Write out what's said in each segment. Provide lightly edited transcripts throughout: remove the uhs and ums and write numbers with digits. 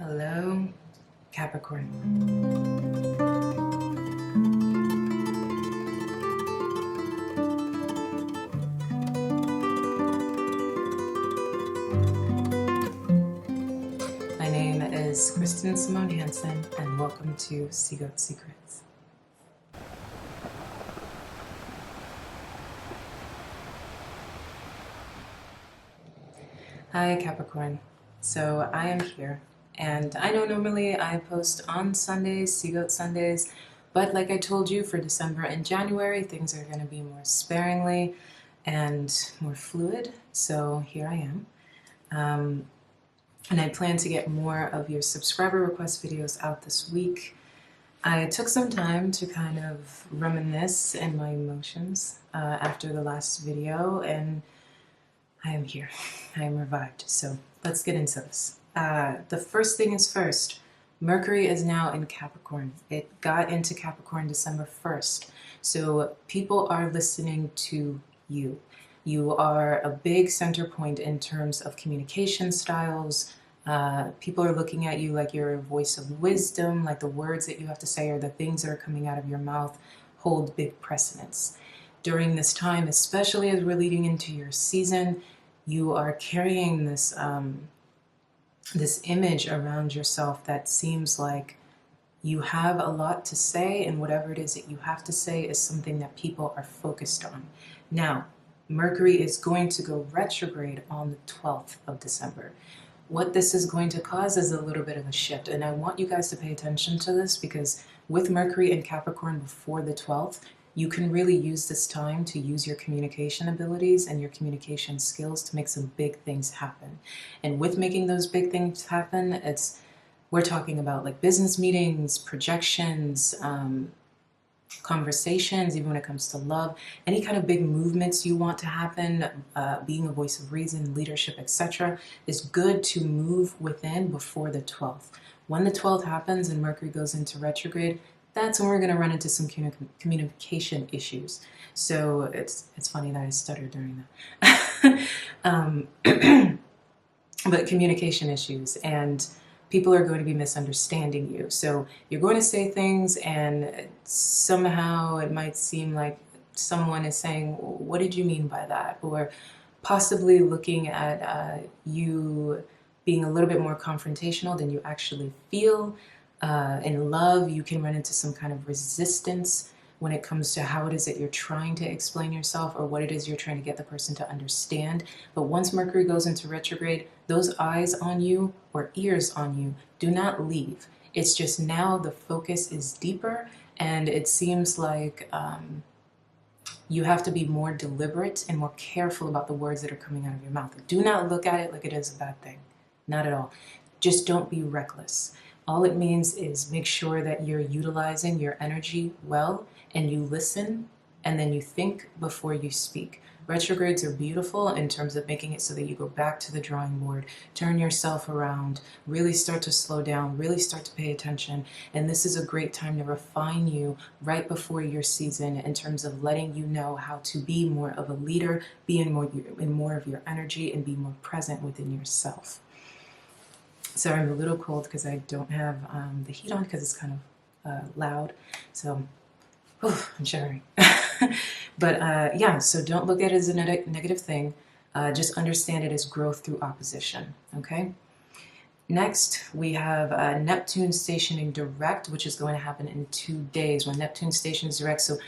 Hello, Capricorn. My name is Kristen Simone Hansen, and welcome to Secrets. Hi, Capricorn. So I am here, and I know normally I post on Sundays, Seagoat Sundays, but like I told you, for December and January, things are going to be more sparingly and more fluid. So here I am. And I plan to get more of your subscriber request videos out this week. I took some time to kind of reminisce in my emotions after the last video, and I am here. I am revived. So let's get into this. The first thing is first. Mercury is now in Capricorn. It got into Capricorn December 1st. So people are listening to you. You are a big center point in terms of communication styles. People are looking at you like you're a voice of wisdom, like the words that you have to say or the things that are coming out of your mouth hold big precedence. During this time, especially as we're leading into your season, you are carrying this this image around yourself that seems like you have a lot to say, and whatever it is that you have to say is something that people are focused on. Now, Mercury is going to go retrograde on the 12th of December. What this is going to cause is a little bit of a shift, and I want you guys to pay attention to this because with Mercury in Capricorn before the 12th, you can really use this time to use your communication abilities and your communication skills to make some big things happen. And with making those big things happen, we're talking about like business meetings, projections, conversations, even when it comes to love, any kind of big movements you want to happen, being a voice of reason, leadership, etc., is good to move within before the 12th. When the 12th happens and Mercury goes into retrograde, that's when we're going to run into some communication issues. So it's funny that I stuttered during that. But communication issues, and people are going to be misunderstanding you. So you're going to say things and somehow it might seem like someone is saying, what did you mean by that? Or possibly looking at you being a little bit more confrontational than you actually feel. In love, you can run into some kind of resistance when it comes to how it is that you're trying to explain yourself or what it is you're trying to get the person to understand. But once Mercury goes into retrograde, those eyes on you or ears on you do not leave. It's just now the focus is deeper, and it seems like you have to be more deliberate and more careful about the words that are coming out of your mouth. Do not look at it like it is a bad thing. Not at all. Just don't be reckless. All it means is make sure that you're utilizing your energy well, and you listen and then you think before you speak. Retrogrades are beautiful in terms of making it so that you go back to the drawing board, turn yourself around, really start to slow down, really start to pay attention. And this is a great time to refine you right before your season in terms of letting you know how to be more of a leader, be in more of your energy, and be more present within yourself. Sorry, I'm a little cold because I don't have the heat on because it's kind of loud. So, I'm shivering. But yeah, so don't look at it as a negative thing. Just understand it as growth through opposition, okay? Next, we have Neptune stationing direct, which is going to happen in 2 days when Neptune stations direct. So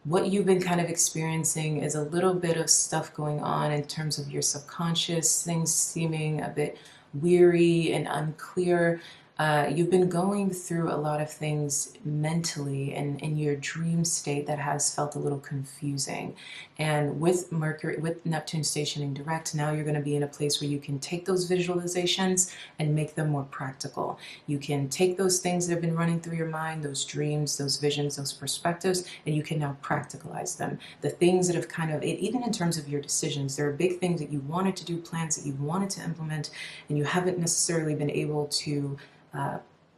what you've been kind of experiencing is a little bit of stuff going on in terms of your subconscious, things seeming a bit weary and unclear. You've been going through a lot of things mentally and in your dream state that has felt a little confusing. And with Neptune stationing direct, now you're going to be in a place where you can take those visualizations and make them more practical. You can take those things that have been running through your mind, those dreams, those visions, those perspectives, and you can now practicalize them. The things that have kind of, even in terms of your decisions, there are big things that you wanted to do, plans that you wanted to implement, and you haven't necessarily been able to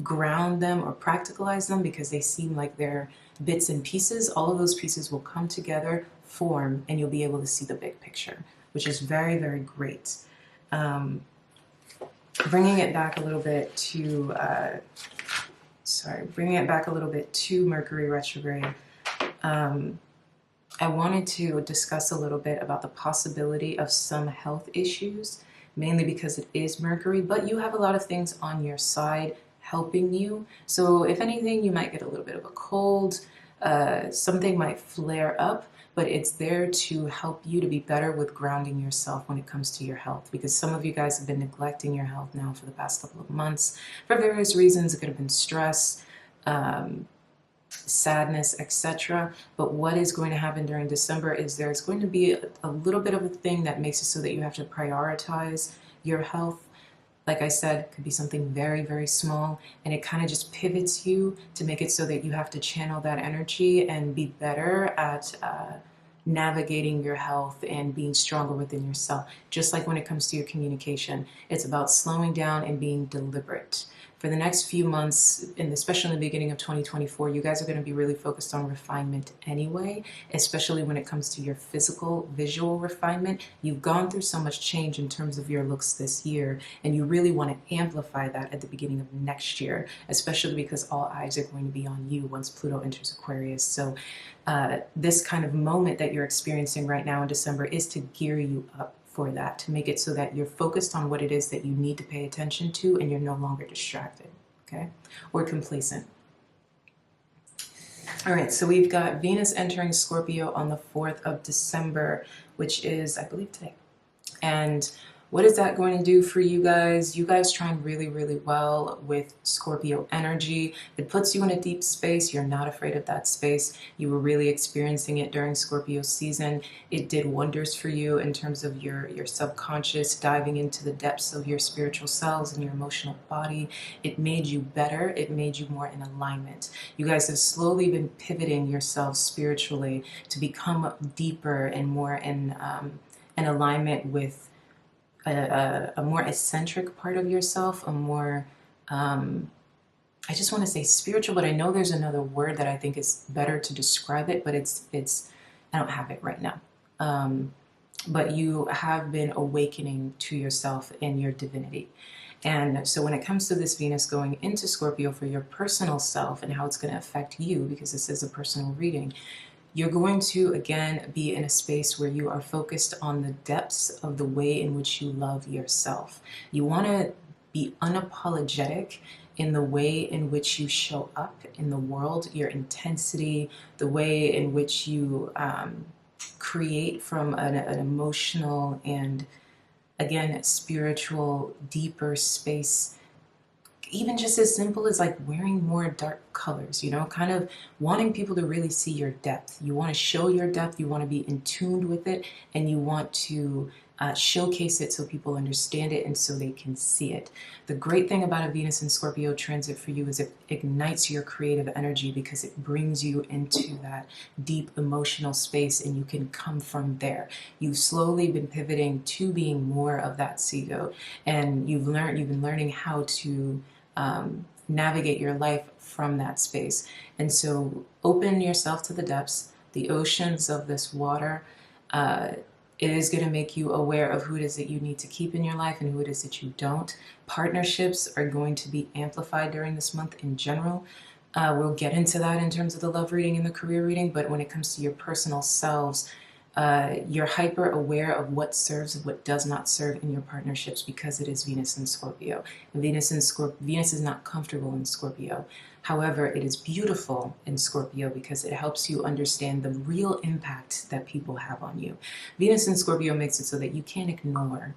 ground them or practicalize them because they seem like they're bits and pieces. All of those pieces will come together, form, and you'll be able to see the big picture, which is very, very great. bringing it back a little bit to, bringing it back a little bit to Mercury retrograde, I wanted to discuss a little bit about the possibility of some health issues, mainly because it is Mercury, but you have a lot of things on your side helping you. So if anything, you might get a little bit of a cold, something might flare up, but it's there to help you to be better with grounding yourself when it comes to your health, because some of you guys have been neglecting your health now for the past couple of months for various reasons. It could have been stress, sadness, etc. But what is going to happen during December is there's going to be a little bit of a thing that makes it so that you have to prioritize your health. Like I said, it could be something very, very small, and it kind of just pivots you to make it so that you have to channel that energy and be better at navigating your health and being stronger within yourself. Just like when it comes to your communication, it's about slowing down and being deliberate. For the next few months, and especially in the beginning of 2024, you guys are going to be really focused on refinement anyway, especially when it comes to your physical, visual refinement. You've gone through so much change in terms of your looks this year, and you really want to amplify that at the beginning of next year, especially because all eyes are going to be on you once Pluto enters Aquarius. So this kind of moment that you're experiencing right now in December is to gear you up for that, to make it so that you're focused on what it is that you need to pay attention to and you're no longer distracted, okay, or complacent. All right, so we've got Venus entering Scorpio on the 4th of December, which is, I believe, today. And what is that going to do for you guys? You guys train really, really well with Scorpio energy. It puts you in a deep space. You're not afraid of that space. You were really experiencing it during Scorpio season. It did wonders for you in terms of your subconscious, diving into the depths of your spiritual selves and your emotional body. It made you better. It made you more in alignment. You guys have slowly been pivoting yourselves spiritually to become deeper and more in alignment with a more eccentric part of yourself, a more, I just want to say spiritual, but I know there's another word that I think is better to describe it, but it's I don't have it right now. But you have been awakening to yourself and your divinity. And so when it comes to this Venus going into Scorpio for your personal self and how it's going to affect you, because this is a personal reading, you're going to, again, be in a space where you are focused on the depths of the way in which you love yourself. You want to be unapologetic in the way in which you show up in the world, your intensity, the way in which you create from an emotional and, again, spiritual, deeper space. Even just as simple as like wearing more dark colors, you know, kind of wanting people to really see your depth. You want to show your depth, you want to be in tune with it, and you want to showcase it so people understand it and so they can see it. The great thing about a Venus and Scorpio transit for you is it ignites your creative energy because it brings you into that deep emotional space and you can come from there. You've slowly been pivoting to being more of that seagoat, and you've been learning how to navigate your life from that space. And so open yourself to the depths, the oceans of this water. It is going to make you aware of who it is that you need to keep in your life and who it is that you don't. Partnerships are going to be amplified during this month in general. We'll get into that in terms of the love reading and the career reading, but when it comes to your personal selves, you're hyper aware of what serves and what does not serve in your partnerships because it is Venus in Scorpio. Venus is not comfortable in Scorpio. However, it is beautiful in Scorpio because it helps you understand the real impact that people have on you. Venus in Scorpio makes it so that you can't ignore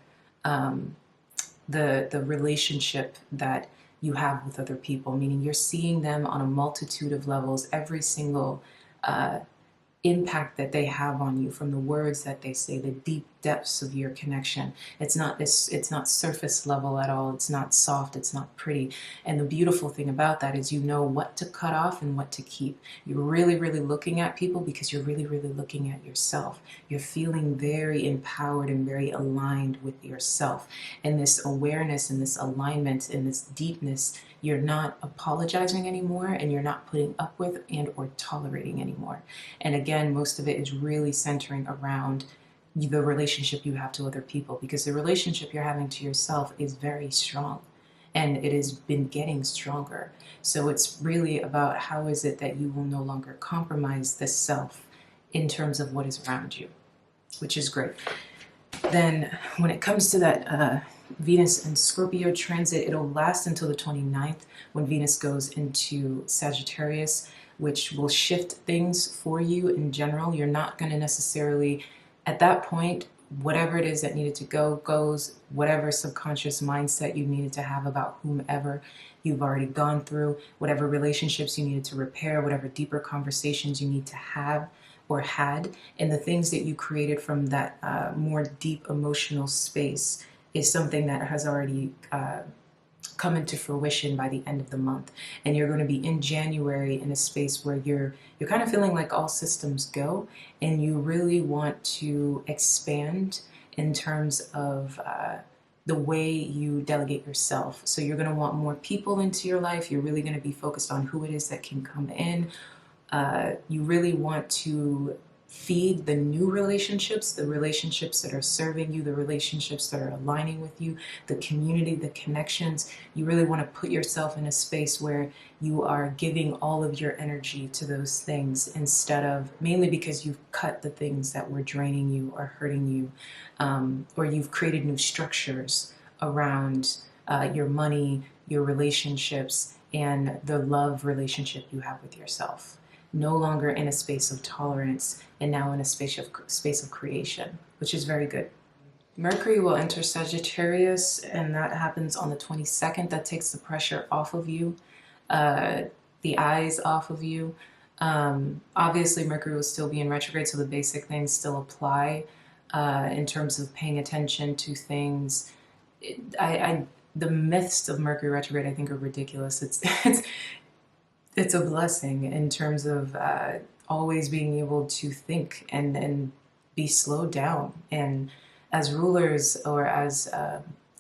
the relationship that you have with other people, meaning you're seeing them on a multitude of levels, every single impact that they have on you, from the words that they say, the deep depths of your connection. It's not surface level at all. It's not soft. It's not pretty. And the beautiful thing about that is you know what to cut off and what to keep. You're really, really looking at people because you're really, really looking at yourself. You're feeling very empowered and very aligned with yourself. And this awareness and this alignment and this deepness, you're not apologizing anymore, and you're not putting up with and or tolerating anymore. And again, most of it is really centering around the relationship you have to other people, because the relationship you're having to yourself is very strong and it has been getting stronger. So it's really about how is it that you will no longer compromise the self in terms of what is around you, which is great. Then when it comes to that Venus and Scorpio transit, it'll last until the 29th when Venus goes into Sagittarius, which will shift things for you in general. You're not going to necessarily, at that point, whatever it is that needed to go, goes. Whatever subconscious mindset you needed to have about whomever you've already gone through, whatever relationships you needed to repair, whatever deeper conversations you need to have or had, and the things that you created from that more deep emotional space is something that has already come into fruition by the end of the month. And you're going to be in January in a space where you're kind of feeling like all systems go, and you really want to expand in terms of the way you delegate yourself. So you're going to want more people into your life. You're really going to be focused on who it is that can come in. You really want to feed the new relationships, the relationships that are serving you, the relationships that are aligning with you, the community, the connections. You really want to put yourself in a space where you are giving all of your energy to those things, instead of, mainly because you've cut the things that were draining you or hurting you, or you've created new structures around your money, your relationships, and the love relationship you have with yourself. No longer in a space of tolerance, and now in a space of creation, which is very good. Mercury will enter Sagittarius, and that happens on the 22nd. That takes the pressure off of you, the eyes off of you. Obviously, Mercury will still be in retrograde, so the basic things still apply in terms of paying attention to things. The myths of Mercury retrograde, I think, are ridiculous. It's a blessing in terms of always being able to think and be slowed down. And as rulers, or as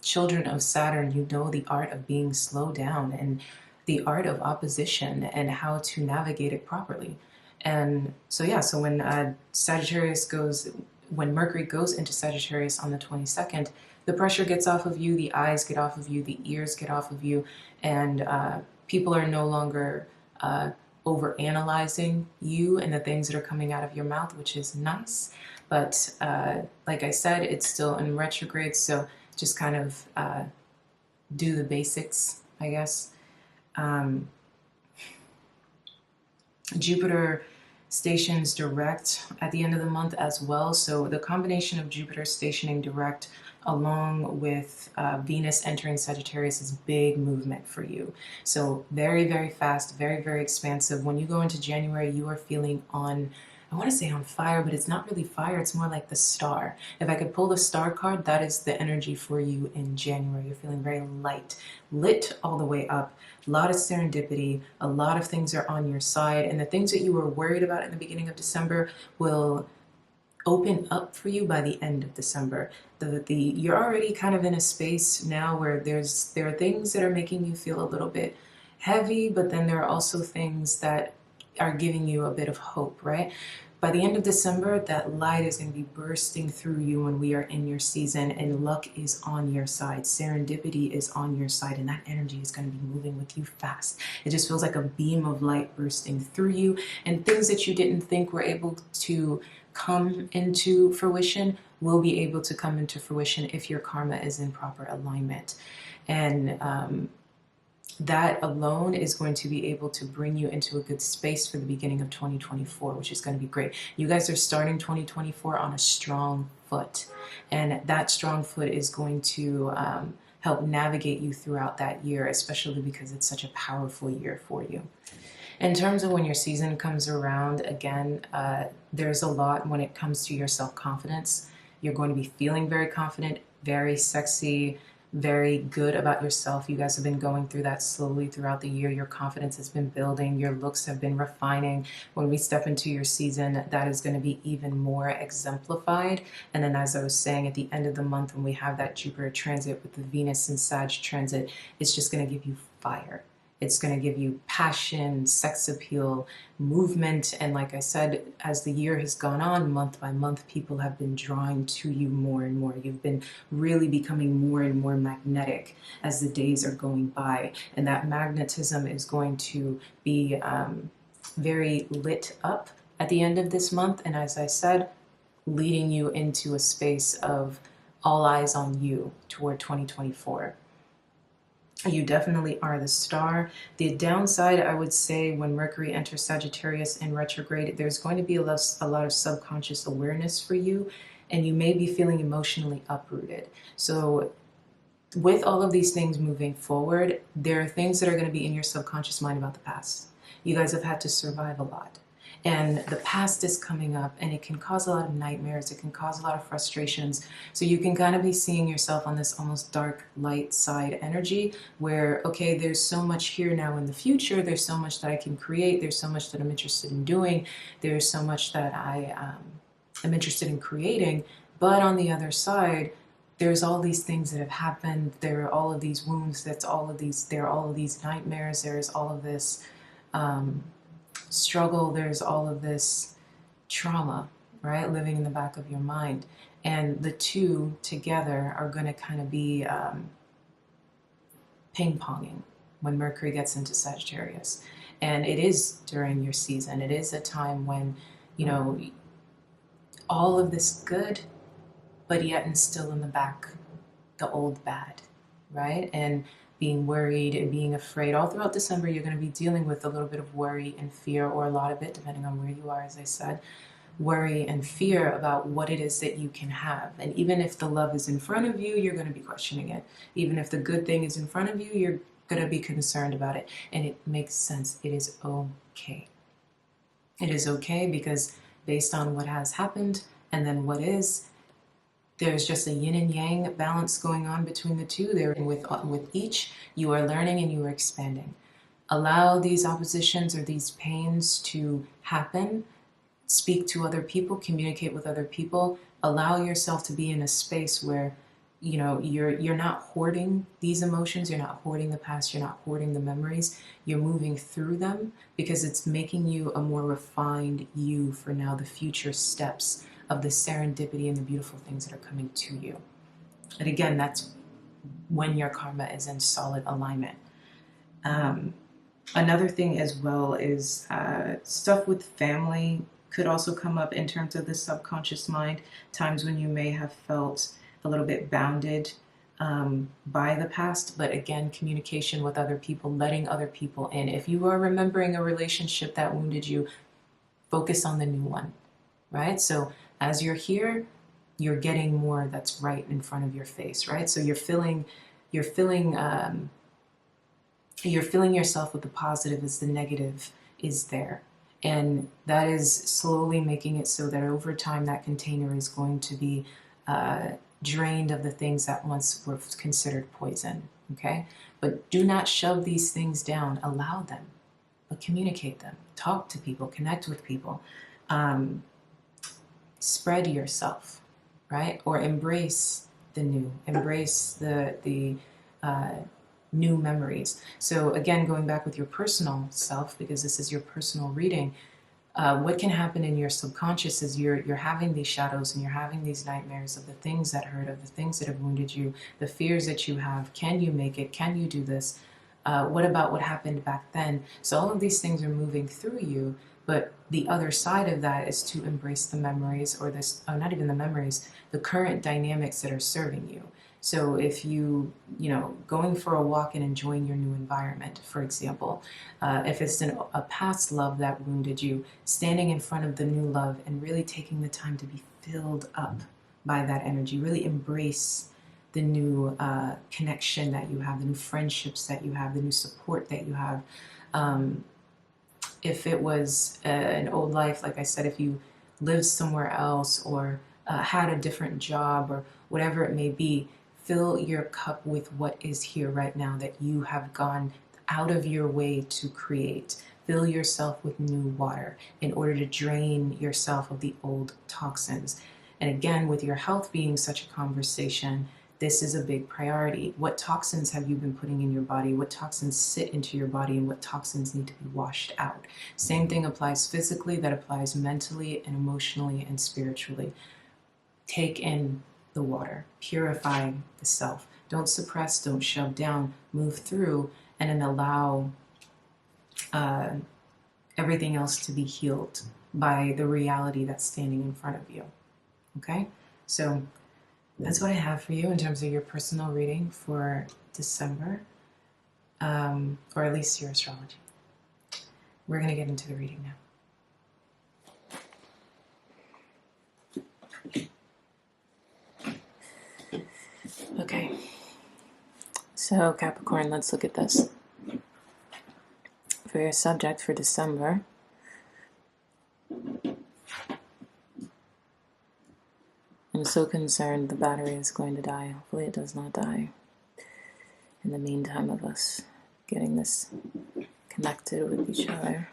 children of Saturn, you know the art of being slowed down and the art of opposition and how to navigate it properly. And so yeah, so when when Mercury goes into Sagittarius on the 22nd, the pressure gets off of you, the eyes get off of you, the ears get off of you, and people are no longer over-analyzing you and the things that are coming out of your mouth, which is nice. But like I said, it's still in retrograde, so just kind of do the basics, I guess. Jupiter stations direct at the end of the month as well, so the combination of Jupiter stationing direct along with Venus entering Sagittarius is big movement for you. So very, very fast, very, very expansive. When you go into January, you are feeling on, I want to say on fire, but it's not really fire. It's more like the star. If I could pull the star card, that is the energy for you in January. You're feeling very light, lit all the way up. A lot of serendipity. A lot of things are on your side. And the things that you were worried about in the beginning of December will open up for you by the end of December. You're already kind of in a space now where there are things that are making you feel a little bit heavy, but then there are also things that are giving you a bit of hope, right? By the end of December, that light is going to be bursting through you when we are in your season, and luck is on your side. Serendipity is on your side, and that energy is going to be moving with you fast. It just feels like a beam of light bursting through you, and things that you didn't think were able to come into fruition will be able to come into fruition if your karma is in proper alignment. And that alone is going to be able to bring you into a good space for the beginning of 2024, which is going to be great. You guys are starting 2024 on a strong foot, and that strong foot is going to help navigate you throughout that year, especially because it's such a powerful year for you. In terms of when your season comes around, again, there's a lot when it comes to your self-confidence. You're going to be feeling very confident, very sexy, very good about yourself. You guys have been going through that slowly throughout the year. Your confidence has been building. Your looks have been refining. When we step into your season, that is going to be even more exemplified. And then, as I was saying, at the end of the month, when we have that Jupiter transit with the Venus and Sag transit, it's just going to give you fire. It's going to give you passion, sex appeal, movement. And like I said, as the year has gone on, month by month, people have been drawing to you more and more. You've been really becoming more and more magnetic as the days are going by. And that magnetism is going to be very lit up at the end of this month. And as I said, leading you into a space of all eyes on you toward 2024. You definitely are the star. The downside, I would say, when Mercury enters Sagittarius in retrograde, there's going to be a lot of subconscious awareness for you, and you may be feeling emotionally uprooted. So with all of these things moving forward, there are things that are going to be in your subconscious mind about the past. You guys have had to survive a lot. And the past is coming up, and it can cause a lot of nightmares. It can cause a lot of frustrations. So you can kind of be seeing yourself on this almost dark light side energy where, okay, there's so much here now in the future. There's so much that I can create. There's so much that I'm interested in doing. There's so much that I am interested in creating. But on the other side, there's all these things that have happened. There are all of these wounds. There are all of these nightmares. There's all of this struggle. There's all of this trauma, right? Living in the back of your mind. And the two together are going to kind of be ping-ponging when Mercury gets into Sagittarius. And it is during your season. It is a time when, you know, all of this good, but yet and still in the back, the old bad, right? And being worried and being afraid. All throughout December, you're going to be dealing with a little bit of worry and fear, or a lot of it, depending on where you are, as I said. Worry and fear about what it is that you can have. And even if the love is in front of you, you're going to be questioning it. Even if the good thing is in front of you, you're going to be concerned about it. And it makes sense. It is okay. It is okay because based on what has happened and then what is, there's just a yin and yang balance going on between the two. There, and with each, you are learning and you are expanding. Allow these oppositions or these pains to happen. Speak to other people, communicate with other people. Allow yourself to be in a space where, you know, you're not hoarding these emotions. You're not hoarding the past. You're not hoarding the memories. You're moving through them because it's making you a more refined you for now the future steps of the serendipity and the beautiful things that are coming to you. And again, that's when your karma is in solid alignment. Another thing as well is stuff with family could also come up in terms of the subconscious mind, times when you may have felt a little bit bounded by the past, but again, communication with other people, letting other people in. If you are remembering a relationship that wounded you, focus on the new one, right? So as you're here, you're getting more that's right in front of your face, right? So you're filling yourself with the positive as the negative is there. And that is slowly making it so that over time that container is going to be drained of the things that once were considered poison, okay? But do not shove these things down. Allow them, but communicate them. Talk to people, connect with people. Spread yourself, right? Or embrace the new, embrace the new memories. So again, going back with your personal self, because this is your personal reading, what can happen in your subconscious is you're having these shadows and you're having these nightmares of the things that hurt, of the things that have wounded you, the fears that you have. Can you make it? Can you do this? What about what happened back then? So all of these things are moving through you, but the other side of that is to embrace the memories, or this, not even the memories, the current dynamics that are serving you. So if going for a walk and enjoying your new environment, for example, if it's a past love that wounded you, standing in front of the new love and really taking the time to be filled up by that energy, really embrace the new connection that you have, the new friendships that you have, the new support that you have. If it was an old life, like I said, if you lived somewhere else or had a different job or whatever it may be, fill your cup with what is here right now that you have gone out of your way to create. Fill yourself with new water in order to drain yourself of the old toxins. And again, with your health being such a conversation, This is a big priority. What toxins have you been putting in your body? What toxins sit into your body, and what toxins need to be washed out? Same thing applies physically, that applies mentally and emotionally and spiritually. Take in the water, purify the self. Don't suppress, don't shove down, move through, and then allow everything else to be healed by the reality that's standing in front of you. Okay? So that's what I have for you in terms of your personal reading for December, or at least your astrology. We're going to get into the reading now. Okay, so Capricorn, let's look at this. For your subject for December, I'm so concerned the battery is going to die. Hopefully it does not die in the meantime of us getting this connected with each other.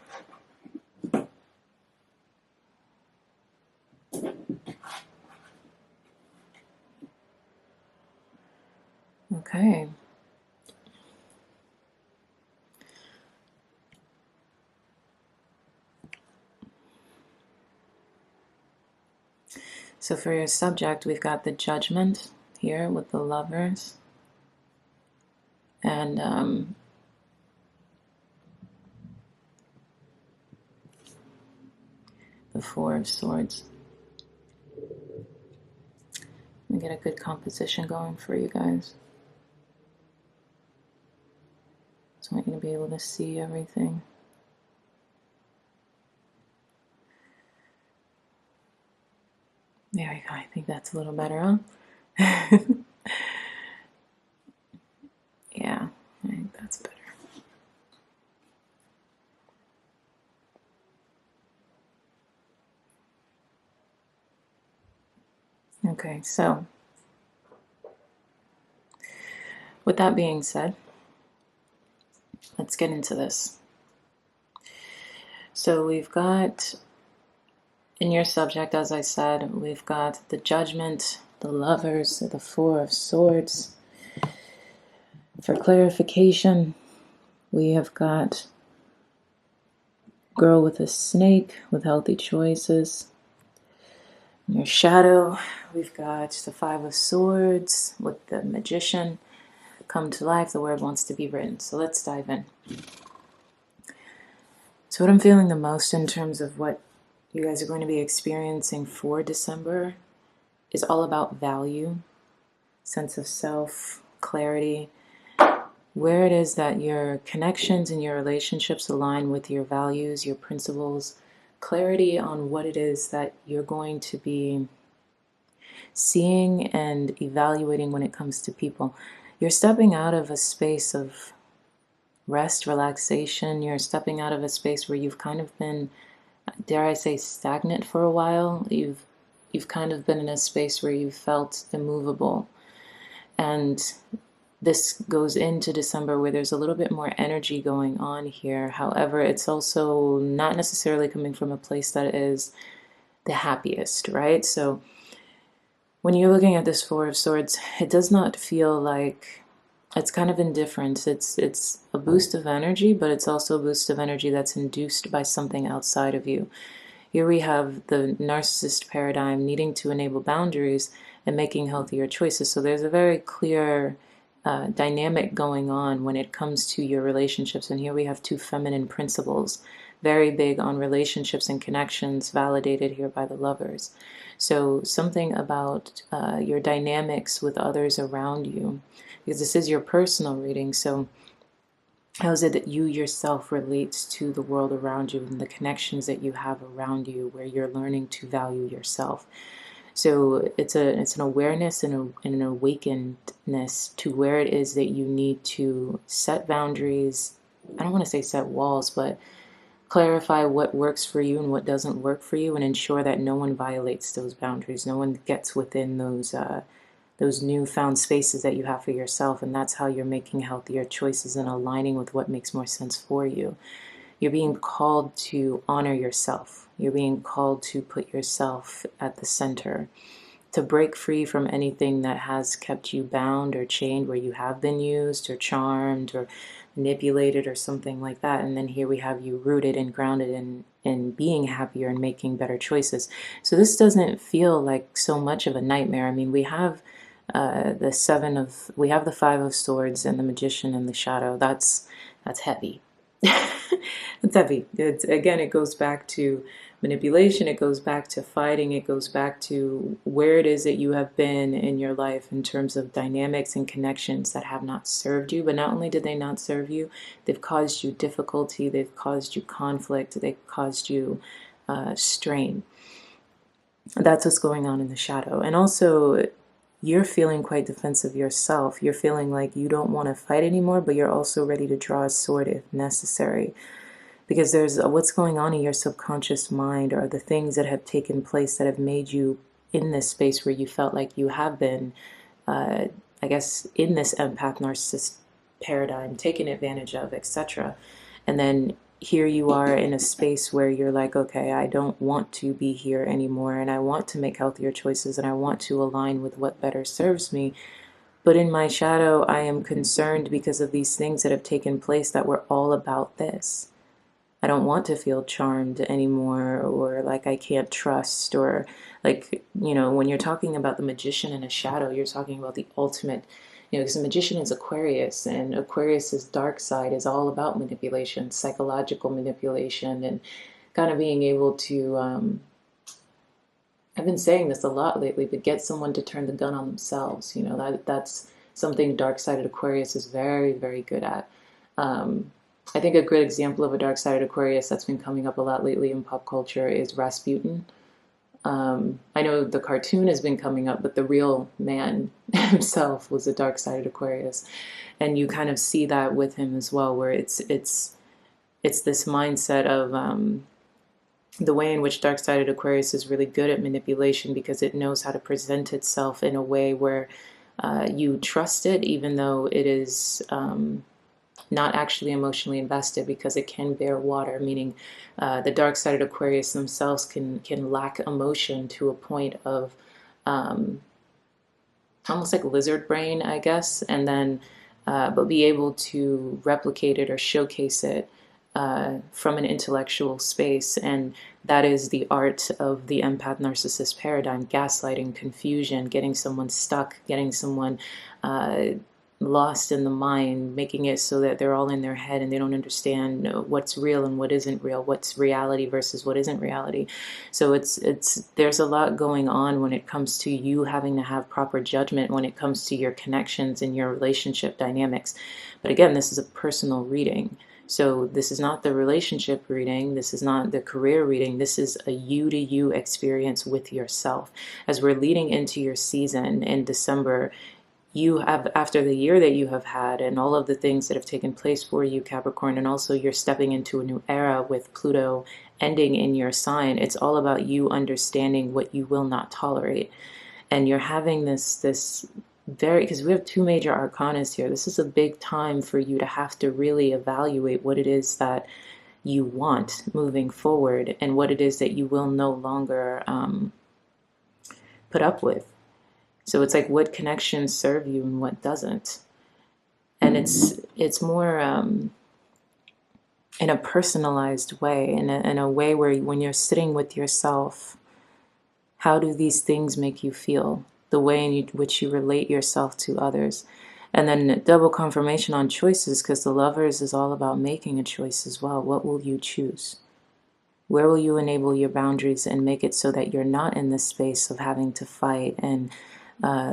Okay. So for your subject, we've got the Judgment here with the Lovers. And the Four of Swords. Let me get a good composition going for you guys. Just want you to be able to see everything. There we go. I think that's a little better, huh? Yeah, I think that's better. Okay, so with that being said, let's get into this. So we've got, in your subject, as I said, we've got the Judgment, the Lovers, the Four of Swords. For clarification, we have got Girl with a Snake with healthy choices. In your shadow, we've got the Five of Swords with the Magician. Come to life, the word wants to be written. So let's dive in. So what I'm feeling the most in terms of what you guys are going to be experiencing for December is all about value, sense of self, clarity, where it is that your connections and your relationships align with your values, your principles, clarity on what it is that you're going to be seeing and evaluating when it comes to people. You're stepping out of a space of rest, relaxation. You're stepping out of a space where you've kind of been, dare I say, stagnant for a while. You've kind of been in a space where you felt immovable. And this goes into December where there's a little bit more energy going on here. However, it's also not necessarily coming from a place that is the happiest, right? So when you're looking at this Four of Swords, it does not feel like, it's kind of indifferent. It's a boost of energy, but it's also a boost of energy that's induced by something outside of you. Here we have the narcissist paradigm needing to enable boundaries and making healthier choices. So there's a very clear dynamic going on when it comes to your relationships. And here we have two feminine principles, very big on relationships and connections, validated here by the Lovers. So something about your dynamics with others around you, because this is your personal reading. So how is it that you yourself relates to the world around you and the connections that you have around you, where you're learning to value yourself? So it's an awareness and an awakenedness to where it is that you need to set boundaries. I don't want to say set walls, but clarify what works for you and what doesn't work for you, and ensure that no one violates those boundaries. No one gets within those newfound spaces that you have for yourself, and that's how you're making healthier choices and aligning with what makes more sense for you. You're being called to honor yourself. You're being called to put yourself at the center, to break free from anything that has kept you bound or chained, where you have been used or charmed or manipulated or something like that. And then here we have you rooted and grounded in being happier and making better choices. So this doesn't feel like so much of a nightmare. I mean, we have we have the Five of Swords and the Magician and the Shadow. That's heavy. It's heavy. Again, it goes back to manipulation, it goes back to fighting, it goes back to where it is that you have been in your life in terms of dynamics and connections that have not served you. But not only did they not serve you, they've caused you difficulty, they've caused you conflict, they've caused you strain. That's what's going on in the shadow. And also, you're feeling quite defensive yourself. You're feeling like you don't want to fight anymore, but you're also ready to draw a sword if necessary. Because there's what's going on in your subconscious mind are the things that have taken place that have made you in this space where you felt like you have been, I guess, in this empath narcissist paradigm, taken advantage of, etc. And then here you are in a space where you're like, okay, I don't want to be here anymore, and I want to make healthier choices, and I want to align with what better serves me. But in my shadow, I am concerned because of these things that have taken place that were all about this. I don't want to feel charmed anymore, or like I can't trust, or like, when you're talking about the Magician and a shadow, you're talking about the ultimate, because the Magician is Aquarius, and Aquarius's dark side is all about manipulation, psychological manipulation, and kind of being able to, I've been saying this a lot lately, but get someone to turn the gun on themselves. That's something dark-sided Aquarius is very, very good at. I think a good example of a dark-sided Aquarius that's been coming up a lot lately in pop culture is Rasputin. I know the cartoon has been coming up, but the real man himself was a dark-sided Aquarius. And you kind of see that with him as well, where it's this mindset of the way in which dark-sided Aquarius is really good at manipulation, because it knows how to present itself in a way where you trust it, even though it is not actually emotionally invested, because it can bear water, meaning the dark-sided Aquarius themselves can lack emotion to a point of almost like lizard brain, I guess, and then but be able to replicate it or showcase it from an intellectual space. And that is the art of the empath narcissist paradigm: gaslighting, confusion, getting someone stuck, getting someone lost in the mind, making it so that they're all in their head and they don't understand what's real and what isn't real, what's reality versus what isn't reality. So there's a lot going on when it comes to you having to have proper judgment when it comes to your connections and your relationship dynamics. But again, this is a personal reading. So this is not the relationship reading, this is not the career reading, this is a you-to-you experience with yourself. As we're leading into your season in December, you have, after the year that you have had and all of the things that have taken place for you, Capricorn, and also you're stepping into a new era with Pluto ending in your sign, it's all about you understanding what you will not tolerate. And you're having this very, because we have two major arcanas here, this is a big time for you to have to really evaluate what it is that you want moving forward and what it is that you will no longer put up with. So it's like, what connections serve you and what doesn't. And it's more in a personalized way, in a way where when you're sitting with yourself, how do these things make you feel? The way in which you relate yourself to others. And then double confirmation on choices, because the Lovers is all about making a choice as well. What will you choose? Where will you enable your boundaries and make it so that you're not in this space of having to fight and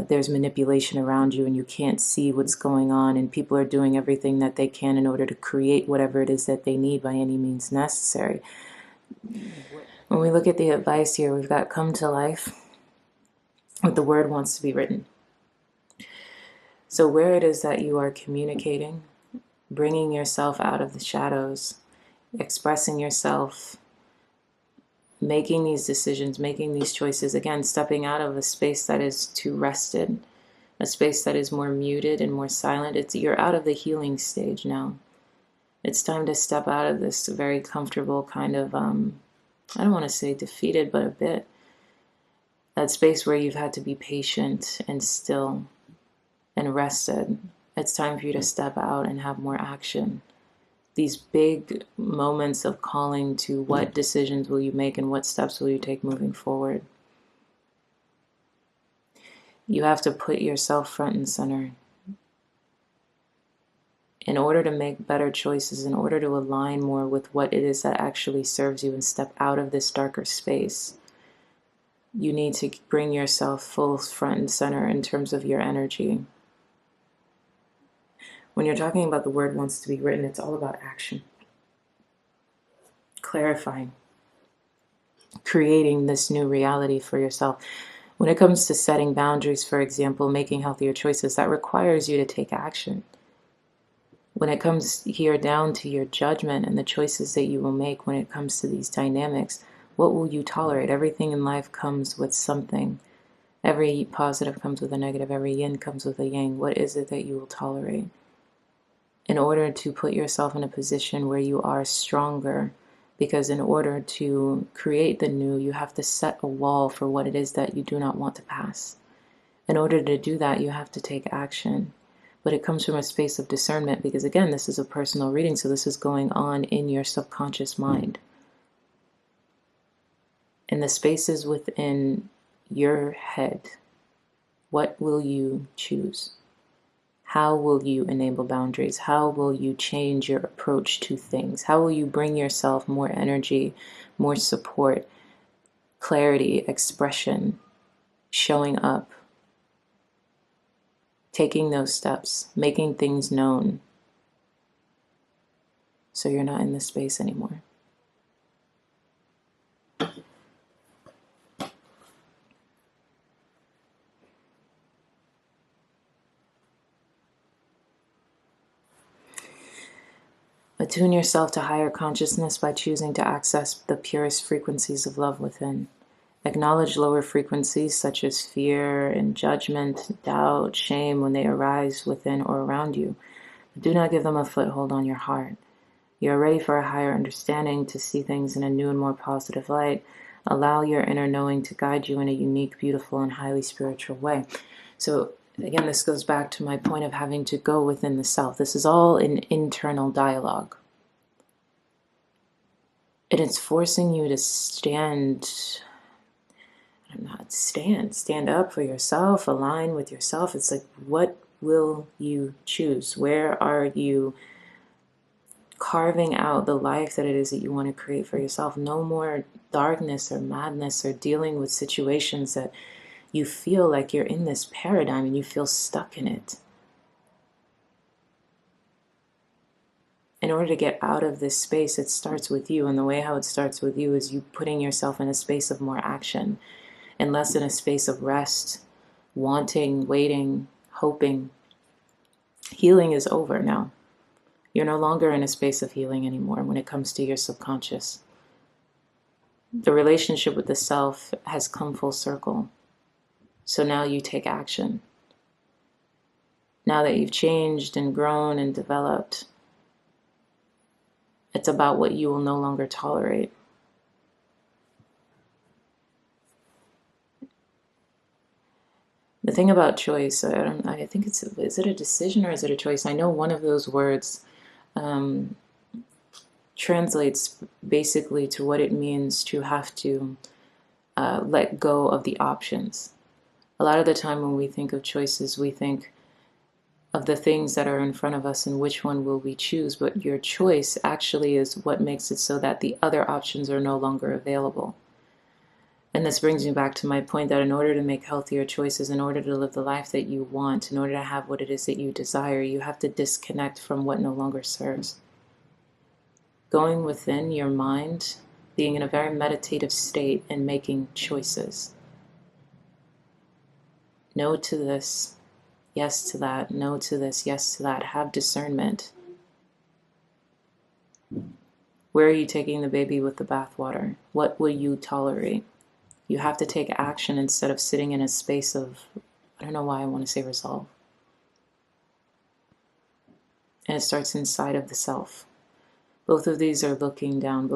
there's manipulation around you and you can't see what's going on, and people are doing everything that they can in order to create whatever it is that they need by any means necessary. When we look at the advice here, we've got come to life. What the word wants to be written. So where it is that you are communicating, bringing yourself out of the shadows, expressing yourself, making these decisions, making these choices, again, stepping out of a space that is too rested, a space that is more muted and more silent. You're out of the healing stage now. It's time to step out of this very comfortable kind of, I don't want to say defeated, but a bit. that space where you've had to be patient and still and rested. It's time for you to step out and have more action. These big moments of calling to what decisions will you make and what steps will you take moving forward. You have to put yourself front and center. In order to make better choices, in order to align more with what it is that actually serves you and step out of this darker space, you need to bring yourself full front and center in terms of your energy. When you're talking about the word wants to be written, it's all about action. Clarifying. Creating this new reality for yourself. When it comes to setting boundaries, for example, making healthier choices, that requires you to take action. When it comes here down to your judgment and the choices that you will make when it comes to these dynamics, what will you tolerate? Everything in life comes with something. Every positive comes with a negative. Every yin comes with a yang. What is it that you will tolerate? In order to put yourself in a position where you are stronger, because in order to create the new, you have to set a wall for what it is that you do not want to pass. In order to do that, you have to take action. But it comes from a space of discernment, because again, this is a personal reading, so this is going on in your subconscious mind. In the spaces within your head, what will you choose? How will you enable boundaries? How will you change your approach to things? How will you bring yourself more energy, more support, clarity, expression, showing up, taking those steps, making things known so you're not in this space anymore? Attune yourself to higher consciousness by choosing to access the purest frequencies of love within. Acknowledge lower frequencies such as fear and judgment, doubt, shame when they arise within or around you. But do not give them a foothold on your heart. You are ready for a higher understanding, to see things in a new and more positive light. Allow your inner knowing to guide you in a unique, beautiful, and highly spiritual way. So again, this goes back to my point of having to go within the self. This is all an internal dialogue. And it's forcing you to stand up for yourself, align with yourself. It's like, what will you choose? Where are you carving out the life that it is that you want to create for yourself? No more darkness or madness or dealing with situations that you feel like you're in this paradigm and you feel stuck in it. In order to get out of this space, it starts with you. And the way how it starts with you is you putting yourself in a space of more action and less in a space of rest, wanting, waiting, hoping. Healing is over now. You're no longer in a space of healing anymore when it comes to your subconscious. The relationship with the self has come full circle. So now you take action. Now that you've changed and grown and developed, it's about what you will no longer tolerate. The thing about choice, I think is it a decision or is it a choice? I know one of those words translates basically to what it means to have to let go of the options. A lot of the time when we think of choices, we think of the things that are in front of us and which one will we choose, but your choice actually is what makes it so that the other options are no longer available. And this brings me back to my point that in order to make healthier choices, in order to live the life that you want, in order to have what it is that you desire, you have to disconnect from what no longer serves. Going within your mind, being in a very meditative state and making choices. No to this, yes to that, no to this, yes to that. Have discernment. Where are you taking the baby with the bathwater? What will you tolerate? You have to take action instead of sitting in a space of, I don't know why I want to say resolve. And it starts inside of the self. Both of these are looking down,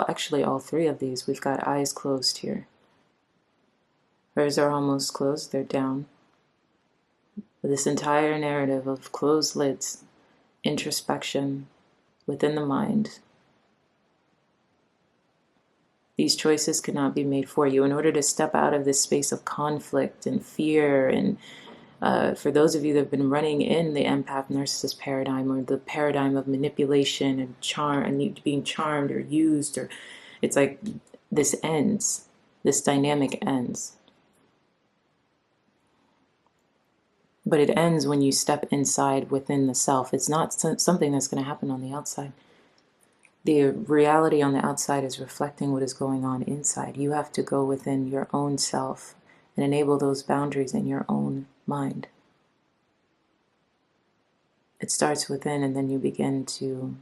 actually all three of these, we've got eyes closed here. Hers are almost closed, they're down. But this entire narrative of closed lids, introspection within the mind, these choices cannot be made for you. In order to step out of this space of conflict and fear, and for those of you that have been running in the empath narcissist paradigm, or the paradigm of manipulation and charm and being charmed or used, or it's like this ends, this dynamic ends. But it ends when you step inside within the self. It's not something that's going to happen on the outside. The reality on the outside is reflecting what is going on inside. You have to go within your own self and enable those boundaries in your own mind. It starts within, and then you begin to,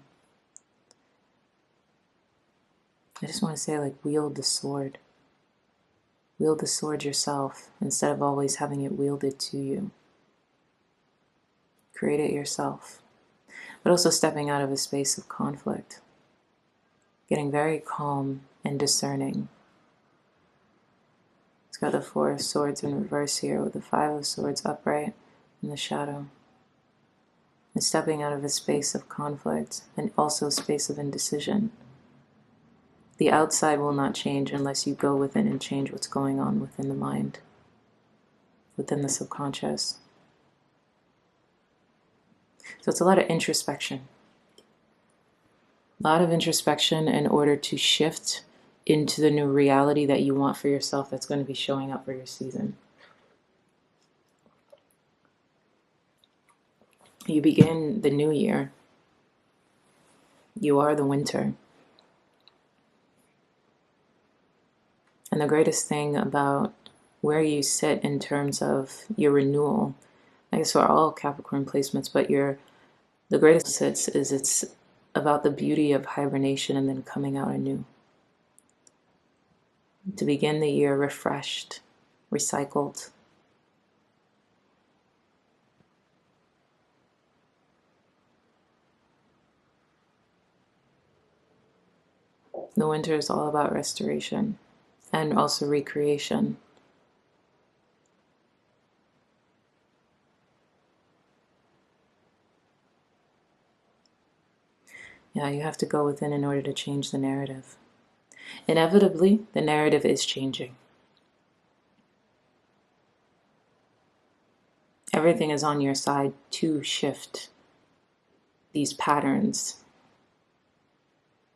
I just want to say, like, wield the sword. Wield the sword yourself instead of always having it wielded to you. Create it yourself. But also stepping out of a space of conflict. Getting very calm and discerning. It's got the 4 of Swords in reverse here with the 5 of Swords upright in the shadow. And stepping out of a space of conflict and also a space of indecision. The outside will not change unless you go within and change what's going on within the mind, within the subconscious. So it's a lot of introspection. A lot of introspection in order to shift into the new reality that you want for yourself that's going to be showing up for your season. You begin the new year. You are the winter. And the greatest thing about where you sit in terms of your renewal, I guess for all Capricorn placements, but the greatest sits is it's about the beauty of hibernation and then coming out anew. To begin the year refreshed, recycled. The winter is all about restoration and also recreation. Yeah, you have to go within in order to change the narrative. Inevitably, the narrative is changing. Everything is on your side to shift these patterns.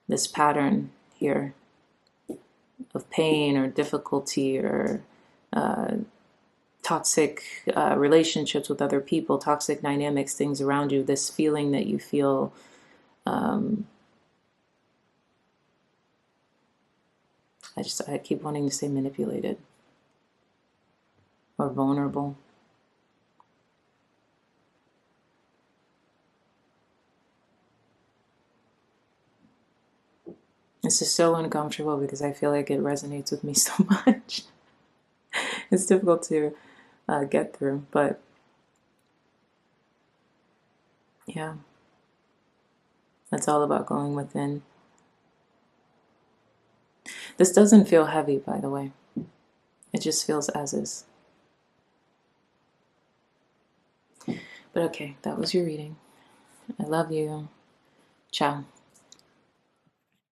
This pattern here of pain or difficulty or toxic relationships with other people, toxic dynamics, things around you, this feeling that you feel I keep wanting to say manipulated or vulnerable. This is so uncomfortable because I feel like it resonates with me so much. It's difficult to get through, but yeah, it's all about going within. This doesn't feel heavy, by the way. It just feels as is. But okay, that was your reading. I love you. Ciao.